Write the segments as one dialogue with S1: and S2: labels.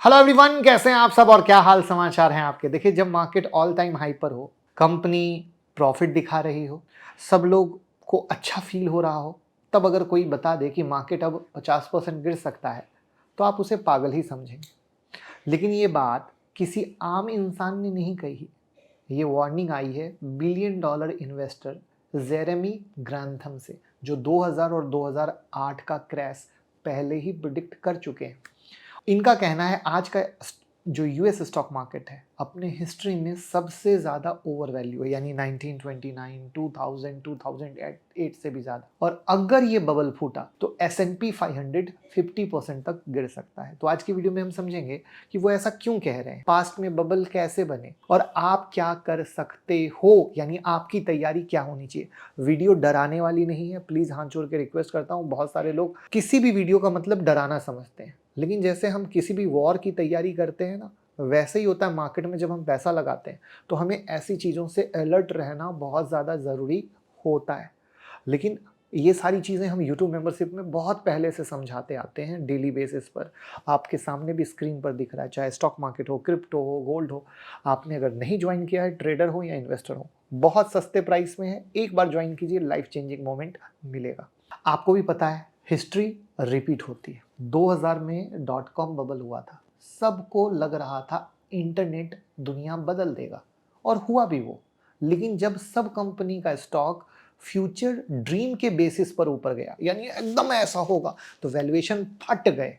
S1: Hello everyone, कैसे हैं आप सब और क्या हाल समाचार हैं आपके। देखिए, जब मार्केट ऑल टाइम हाई पर हो, कंपनी प्रॉफिट दिखा रही हो, सब लोग को अच्छा फील हो रहा हो, तब अगर कोई बता दे कि मार्केट अब 50% गिर सकता है, तो आप उसे पागल ही समझेंगे। लेकिन ये बात किसी आम इंसान ने नहीं कही। ये वार्निंग आई है बिलियन डॉलर इन्वेस्टर जेरेमी ग्रैंथम से, जो 2000 और 2008 का क्रैश पहले ही प्रिडिक्ट कर चुके हैं। इनका कहना है आज का जो यूएस स्टॉक मार्केट है अपने हिस्ट्री में सबसे ज़्यादा ओवर वैल्यू है, यानी 1929, 2000, 2008 से भी ज़्यादा। और अगर ये बबल फूटा तो S&P 500 50% तक गिर सकता है। तो आज की वीडियो में हम समझेंगे कि वो ऐसा क्यों कह रहे हैं, पास्ट में बबल कैसे बने और आप क्या कर सकते हो, यानी आपकी तैयारी क्या होनी चाहिए। वीडियो डराने वाली नहीं है, प्लीज़ हाथ जोड़ के रिक्वेस्ट करता हूँ। बहुत सारे लोग किसी भी वीडियो का मतलब डराना समझते हैं, लेकिन जैसे हम किसी भी वॉर की तैयारी करते हैं ना, वैसे ही होता है मार्केट में। जब हम पैसा लगाते हैं तो हमें ऐसी चीज़ों से अलर्ट रहना बहुत ज़्यादा ज़रूरी होता है। लेकिन ये सारी चीज़ें हम YouTube मेंबरशिप में बहुत पहले से समझाते आते हैं डेली बेसिस पर। आपके सामने भी स्क्रीन पर दिख रहा है, चाहे स्टॉक मार्केट हो, क्रिप्टो हो, गोल्ड हो। आपने अगर नहीं ज्वाइन किया है, ट्रेडर हो या इन्वेस्टर हो, बहुत सस्ते प्राइस में है, एक बार ज्वाइन कीजिए, लाइफ चेंजिंग मोमेंट मिलेगा। आपको भी पता है हिस्ट्री रिपीट होती है। 2000 में डॉट कॉम बबल हुआ था, सबको लग रहा था इंटरनेट दुनिया बदल देगा, और हुआ भी वो। लेकिन जब सब कंपनी का स्टॉक फ्यूचर ड्रीम के बेसिस पर ऊपर गया, यानी एकदम ऐसा होगा, तो वैल्यूएशन फट गए।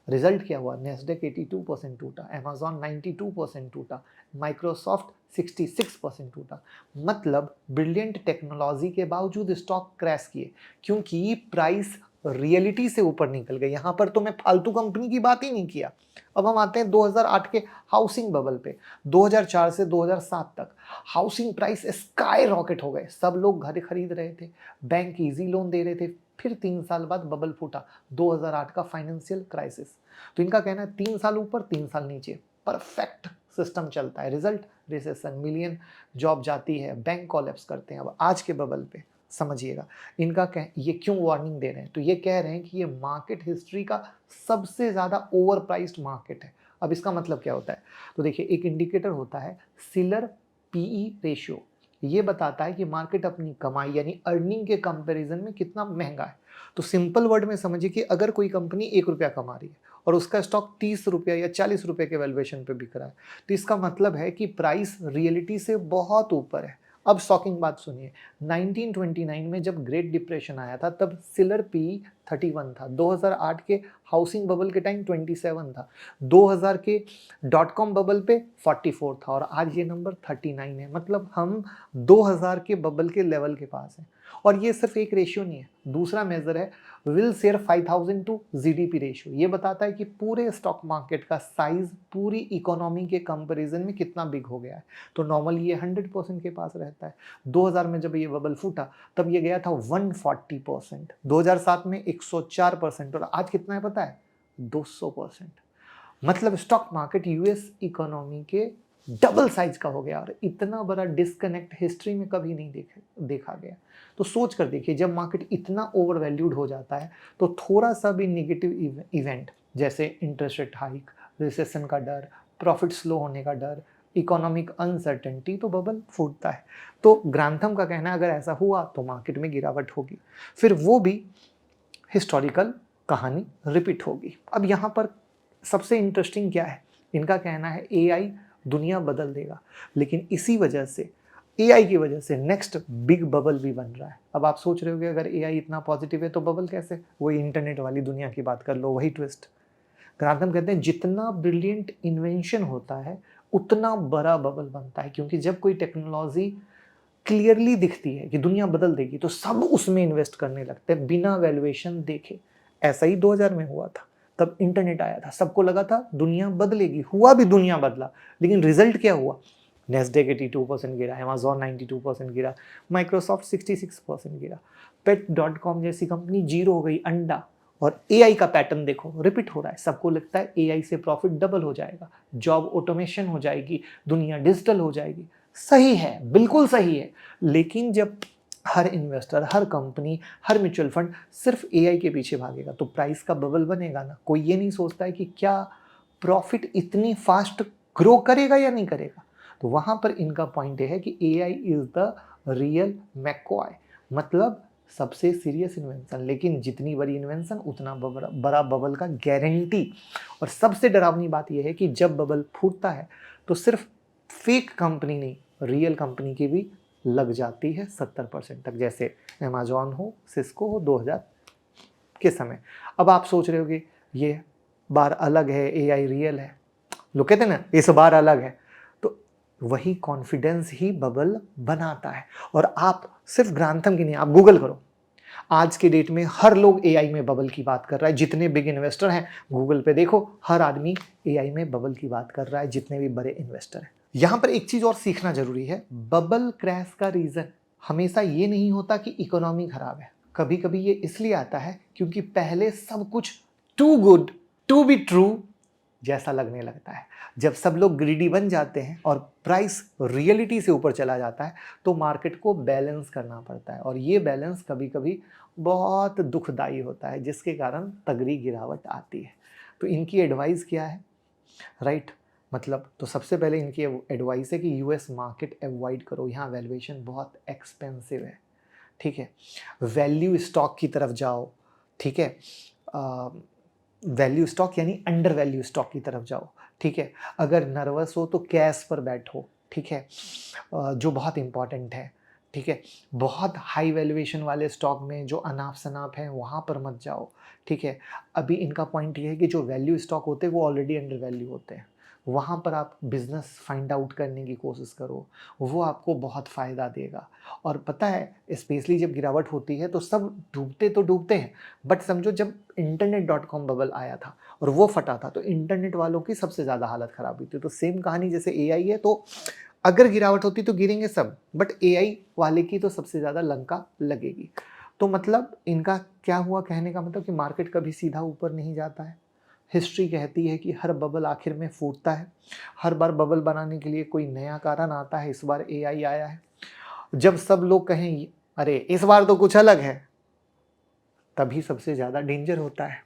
S1: रिजल्ट क्या हुआ? नेस्डेक 82% टूटा, अमेजॉन 92% टूटा, माइक्रोसॉफ्ट 66% टूटा। मतलब ब्रिलियंट टेक्नोलॉजी के बावजूद स्टॉक क्रैश किए, क्योंकि प्राइस रियलिटी से ऊपर निकल गए। यहाँ पर तो मैं फालतू कंपनी की बात ही नहीं किया। अब हम आते हैं 2008 के हाउसिंग बबल पे। 2004 से 2007 तक हाउसिंग प्राइस स्काई रॉकेट हो गए, सब लोग घर खरीद रहे थे, बैंक इजी लोन दे रहे थे। फिर 3 साल बाद बबल फूटा, 2008 का फाइनेंशियल क्राइसिस। तो इनका कहना है 3 साल ऊपर 3 साल नीचे, परफेक्ट सिस्टम चलता है। रिजल्ट रिसेशन, मिलियन जॉब जाती है, बैंक कॉलेप्स करते हैं। अब आज के बबल पे समझिएगा इनका ये क्यों वार्निंग दे रहे हैं। तो ये कह रहे हैं कि ये मार्केट हिस्ट्री का सबसे ज़्यादा ओवर प्राइस्ड मार्केट है। अब इसका मतलब क्या होता है? तो देखिए, एक इंडिकेटर होता है सिलर पीई रेशियो। ये बताता है कि मार्केट अपनी कमाई यानी अर्निंग के कंपैरिजन में कितना महंगा है। तो सिंपल वर्ड में समझिए कि अगर कोई कंपनी 1 रुपया कमा रही है और उसका स्टॉक 30 रुपया या 40 रुपये के वैल्यूएशन पे बिक रहा है, तो इसका मतलब है कि प्राइस रियलिटी से बहुत ऊपर है। अब शॉकिंग बात सुनिए, 1929 में जब ग्रेट डिप्रेशन आया था तब सिलर पी 31 था, 2008 के हाउसिंग बबल के टाइम 27 था, 2000 के डॉट कॉम बबल पे 44 था, और आज ये नंबर 39 है। मतलब हम 2000 के बबल के लेवल के पास हैं। और ये सिर्फ एक रेशियो नहीं है, दूसरा मेजर है Wilshire 5000 to GDP ratio. ये बताता है कि पूरे स्टॉक मार्केट का साइज पूरी इकोनॉमी के कंपैरिजन में कितना बिग हो गया है। तो नॉर्मली ये 100% के पास रहता है। 2000 में जब ये बबल फूटा तब ये गया था 140%, 2007 में 104%, और आज कितना है पता है? 200%। मतलब स्टॉक मार्केट यूएस इकोनॉमी के डबल साइज का हो गया, और इतना बड़ा डिस्कनेक्ट हिस्ट्री में कभी नहीं देखा गया। तो सोच कर देखिए, जब मार्केट इतना ओवर वैल्यूड हो जाता है तो थोड़ा सा भी निगेटिव इवेंट, जैसे इंटरेस्ट रेट हाइक, रिसेशन का डर, प्रॉफिट स्लो होने का डर, इकोनॉमिक अनसर्टेनिटी, तो बबल फूटता है। तो ग्रांथम का कहना है अगर ऐसा हुआ तो मार्केट में गिरावट होगी, फिर वो भी हिस्टोरिकल कहानी रिपीट होगी। अब यहाँ पर सबसे इंटरेस्टिंग क्या है? इनका कहना है एआई दुनिया बदल देगा, लेकिन इसी वजह से, एआई की वजह से नेक्स्ट बिग बबल भी बन रहा है। अब आप सोच रहे होगे अगर एआई इतना पॉजिटिव है तो बबल कैसे? वही इंटरनेट वाली दुनिया की बात कर लो, वही ट्विस्ट। ग्रांथम कहते हैं जितना ब्रिलियंट इन्वेंशन होता है उतना बड़ा बबल बनता है, क्योंकि जब कोई टेक्नोलॉजी क्लियरली दिखती है कि दुनिया बदल देगी तो सब उसमें इन्वेस्ट करने लगते हैं बिना वैल्यूएशन देखे। ऐसा ही 2000 में हुआ था, तब इंटरनेट आया था, सबको लगा था दुनिया बदलेगी, हुआ भी, दुनिया बदला। लेकिन रिजल्ट क्या हुआ? नेस्डेक 82% गिरा, अमेजॉन 92% गिरा, माइक्रोसॉफ्ट 66% गिरा, पेट.com जैसी कंपनी जीरो हो गई, अंडा। और एआई का पैटर्न देखो रिपीट हो रहा है। सबको लगता है एआई से प्रॉफिट डबल हो जाएगा, जॉब ऑटोमेशन हो जाएगी, दुनिया डिजिटल हो जाएगी। सही है, बिल्कुल सही है। लेकिन जब हर इन्वेस्टर, हर कंपनी, हर म्यूचुअल फंड सिर्फ एआई के पीछे भागेगा तो प्राइस का बबल बनेगा ना। कोई ये नहीं सोचता है कि क्या प्रॉफिट इतनी फास्ट ग्रो करेगा या नहीं करेगा? तो वहां पर इनका पॉइंट है कि AI is the real McCoy, मतलब सबसे सीरियस इन्वेंशन। लेकिन जितनी बड़ी इन्वेंशन उतना बड़ा बबल का गारंटी। और सबसे डरावनी बात यह है कि जब बबल फूटता है तो सिर्फ फेक कंपनी नहीं, रियल कंपनी की भी लग जाती है 70% तक, जैसे अमेजॉन हो, सिस्को हो 2000 के समय। अब आप सोच रहे होगे ये बार अलग है, AI रियल है, लोग कहते हैं ना इस बार अलग है। तो वही कॉन्फिडेंस ही बबल बनाता है। और आप सिर्फ ग्रांथम की नहीं, आप गूगल करो, आज के डेट में हर लोग AI में बबल की बात कर रहा है। जितने बिग इन्वेस्टर हैं गूगल पे देखो, हर आदमी AI में बबल की बात कर रहा है, जितने भी बड़े इन्वेस्टर हैं। यहां पर एक चीज और सीखना जरूरी है, बबल क्रैश का रीजन हमेशा ये नहीं होता कि इकोनॉमी खराब है। कभी कभी ये इसलिए आता है क्योंकि पहले सब कुछ too good to be true जैसा लगने लगता है। जब सब लोग ग्रीडी बन जाते हैं और प्राइस रियलिटी से ऊपर चला जाता है तो मार्केट को बैलेंस करना पड़ता है। और ये बैलेंस कभी कभी बहुत दुखदाई होता है, जिसके कारण तगड़ी गिरावट आती है। तो इनकी एडवाइस क्या है, राइट? मतलब तो सबसे पहले इनकी एडवाइस है कि US मार्केट अवॉइड करो, यहाँ वैल्यूएशन बहुत एक्सपेंसिव है, ठीक है। वैल्यू स्टॉक की तरफ जाओ, ठीक है। वैल्यू स्टॉक यानी अंडर वैल्यू स्टॉक की तरफ जाओ, ठीक है। अगर नर्वस हो तो कैश पर बैठो, ठीक है, जो बहुत इंपॉर्टेंट है, ठीक है। बहुत हाई वैल्यूएशन वाले स्टॉक में जो अनाप शनाप हैं वहाँ पर मत जाओ, ठीक है। अभी इनका पॉइंट ये है कि जो वैल्यू स्टॉक होते हैं वो ऑलरेडी अंडर वैल्यू होते हैं, वहाँ पर आप बिजनेस फाइंड आउट करने की कोशिश करो, वो आपको बहुत फ़ायदा देगा। और पता है स्पेशली जब गिरावट होती है तो सब डूबते तो डूबते हैं, बट समझो जब internet.com बबल आया था और वो फटा था तो इंटरनेट वालों की सबसे ज़्यादा हालत ख़राब हुई थी। तो सेम कहानी जैसे AI है, तो अगर गिरावट होती तो गिरेंगे सब, बट AI वाले की तो सबसे ज़्यादा लंका लगेगी। तो मतलब इनका क्या हुआ, कहने का मतलब कि मार्केट कभी सीधा ऊपर नहीं जाता है। हिस्ट्री कहती है कि हर बबल आखिर में फूटता है। हर बार बबल बनाने के लिए कोई नया कारण आता है। इस बार AI आया है। जब सब लोग कहें अरे इस बार तो कुछ अलग है, तभी सबसे ज़्यादा डेंजर होता है,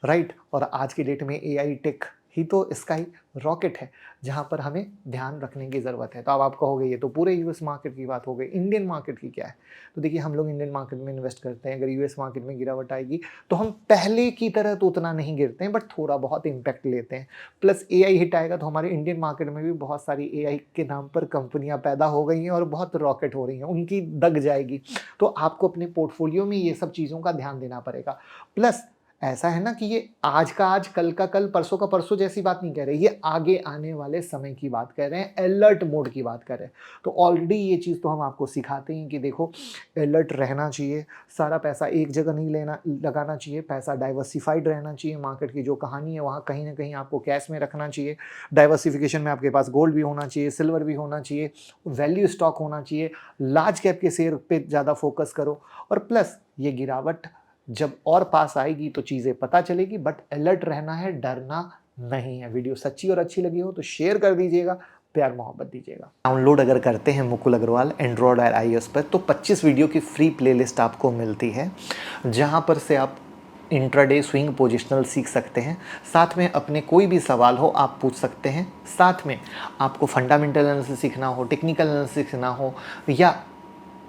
S1: राइट? और आज की डेट में AI टेक ही तो स्काई रॉकेट है, जहाँ पर हमें ध्यान रखने की ज़रूरत है। तो अब आप कहोगे ये तो पूरे US मार्केट की बात हो गई, इंडियन मार्केट की क्या है? तो देखिए हम लोग इंडियन मार्केट में इन्वेस्ट करते हैं। अगर US मार्केट में गिरावट आएगी तो हम पहले की तरह तो उतना नहीं गिरते हैं, बट थोड़ा बहुत इम्पैक्ट लेते हैं। प्लस AI हिट आएगा तो हमारे इंडियन मार्केट में भी बहुत सारी AI के नाम पर कंपनियाँ पैदा हो गई हैं और बहुत रॉकेट हो रही हैं, उनकी दग जाएगी। तो आपको अपने पोर्टफोलियो में ये सब चीज़ों का ध्यान देना पड़ेगा। प्लस ऐसा है ना कि ये आज का आज, कल का कल, परसों का परसों जैसी बात नहीं कह रहे, ये आगे आने वाले समय की बात कर रहे हैं, अलर्ट मोड की बात कर रहे हैं। तो ऑलरेडी ये चीज़ तो हम आपको सिखाते हैं कि देखो अलर्ट रहना चाहिए, सारा पैसा एक जगह नहीं लगाना चाहिए, पैसा डाइवर्सिफाइड रहना चाहिए। मार्केट की जो कहानी है वहाँ कहीं ना कहीं आपको कैश में रखना चाहिए। डाइवर्सिफिकेशन में आपके पास गोल्ड भी होना चाहिए, सिल्वर भी होना चाहिए, वैल्यू स्टॉक होना चाहिए, लार्ज कैप के शेयर पे ज़्यादा फोकस करो। और प्लस ये गिरावट जब और पास आएगी तो चीज़ें पता चलेगी, बट अलर्ट रहना है, डरना नहीं है। वीडियो सच्ची और अच्छी लगी हो तो शेयर कर दीजिएगा, प्यार मोहब्बत दीजिएगा। डाउनलोड अगर करते हैं मुकुल अग्रवाल एंड्रॉयड और iOS पर तो 25 वीडियो की फ्री प्लेलिस्ट आपको मिलती है, जहां पर से आप इंट्राडे स्विंग पोजिशनल सीख सकते हैं। साथ में अपने कोई भी सवाल हो आप पूछ सकते हैं। साथ में आपको फंडामेंटल एनालिसिस सीखना हो, टेक्निकल एनालिसिस सीखना हो या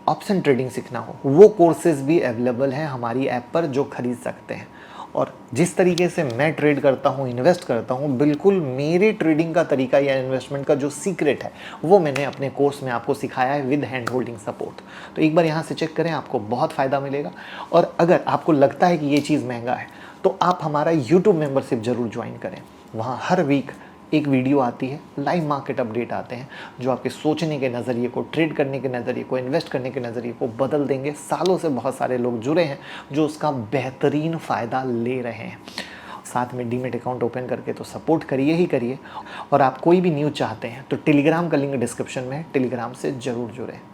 S1: ऑप्शन ट्रेडिंग सीखना हो, वो कोर्सेज भी अवेलेबल हैं हमारी ऐप पर, जो खरीद सकते हैं। और जिस तरीके से मैं ट्रेड करता हूँ, इन्वेस्ट करता हूँ, बिल्कुल मेरे ट्रेडिंग का तरीका या इन्वेस्टमेंट का जो सीक्रेट है वो मैंने अपने कोर्स में आपको सिखाया है विद हैंड होल्डिंग सपोर्ट। तो एक बार यहाँ से चेक करें, आपको बहुत फ़ायदा मिलेगा। और अगर आपको लगता है कि ये चीज़ महंगा है तो आप हमारा यूट्यूब मेंबरशिप ज़रूर ज्वाइन करें। वहाँ हर वीक एक वीडियो आती है, लाइव मार्केट अपडेट आते हैं, जो आपके सोचने के नज़रिए को, ट्रेड करने के नज़रिए को, इन्वेस्ट करने के नज़रिए को बदल देंगे। सालों से बहुत सारे लोग जुड़े हैं जो उसका बेहतरीन फ़ायदा ले रहे हैं। साथ में डीमेट अकाउंट ओपन करके तो सपोर्ट करिए ही करिए। और आप कोई भी न्यूज़ चाहते हैं तो टेलीग्राम का लिंक डिस्क्रिप्शन में है, टेलीग्राम से ज़रूर जुड़ें।